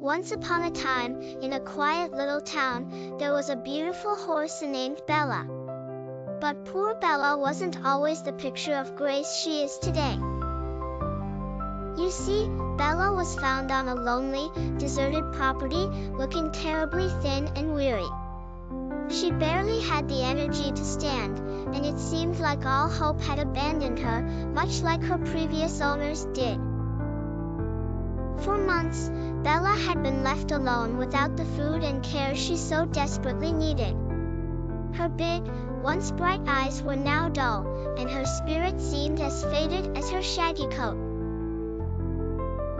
Once upon a time, in a quiet little town, there was a beautiful horse named Bella. But poor Bella wasn't always the picture of grace she is today. You see, Bella was found on a lonely, deserted property, looking terribly thin and weary. She barely had the energy to stand, and it seemed like all hope had abandoned her, much like her previous owners did. For months, Bella had been left alone without the food and care she so desperately needed. Her big, once bright eyes were now dull, and her spirit seemed as faded as her shaggy coat.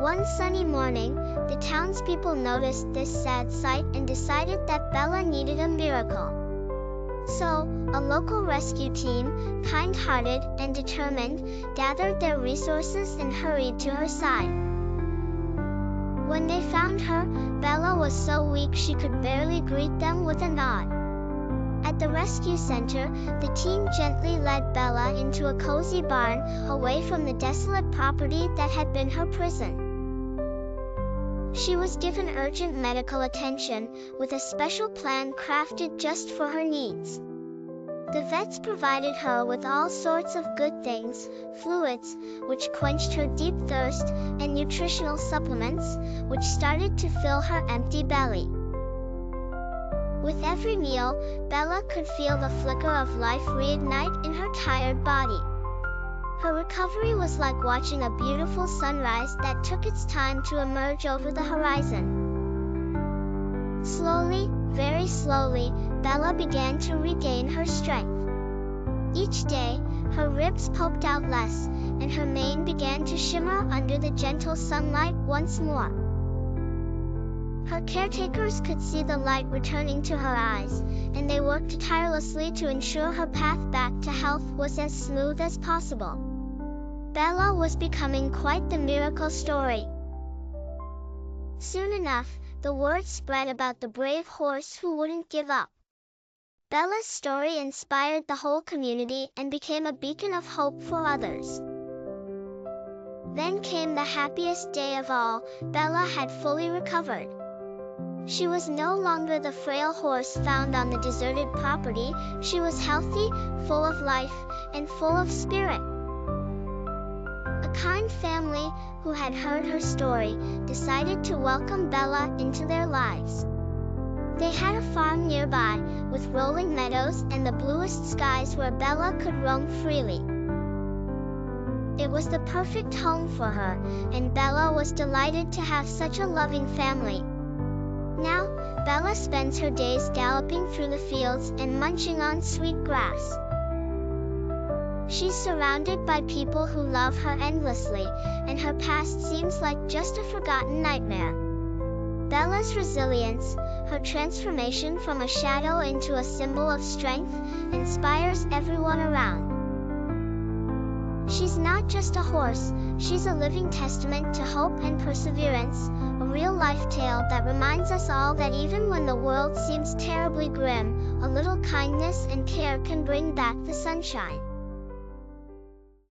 One sunny morning, the townspeople noticed this sad sight and decided that Bella needed a miracle. So, a local rescue team, kind-hearted and determined, gathered their resources and hurried to her side. When they found her, Bella was so weak she could barely greet them with a nod. At the rescue center, the team gently led Bella into a cozy barn, away from the desolate property that had been her prison. She was given urgent medical attention, with a special plan crafted just for her needs. The vets provided her with all sorts of good things, fluids, which quenched her deep thirst, and nutritional supplements, which started to fill her empty belly. With every meal, Bella could feel the flicker of life reignite in her tired body. Her recovery was like watching a beautiful sunrise that took its time to emerge over the horizon. Slowly, very slowly, Bella began to regain her strength. Each day, her ribs poked out less, and her mane began to shimmer under the gentle sunlight once more. Her caretakers could see the light returning to her eyes, and they worked tirelessly to ensure her path back to health was as smooth as possible. Bella was becoming quite the miracle story. Soon enough, the word spread about the brave horse who wouldn't give up. Bella's story inspired the whole community and became a beacon of hope for others. Then came the happiest day of all. Bella had fully recovered. She was no longer the frail horse found on the deserted property. She was healthy, full of life, and full of spirit. A kind family, who had heard her story, decided to welcome Bella into their lives. They had a farm nearby, with rolling meadows and the bluest skies where Bella could roam freely. It was the perfect home for her, and Bella was delighted to have such a loving family. Now, Bella spends her days galloping through the fields and munching on sweet grass. She's surrounded by people who love her endlessly, and her past seems like just a forgotten nightmare. Bella's resilience, her transformation from a shadow into a symbol of strength, inspires everyone around. She's not just a horse, she's a living testament to hope and perseverance, a real-life tale that reminds us all that even when the world seems terribly grim, a little kindness and care can bring back the sunshine.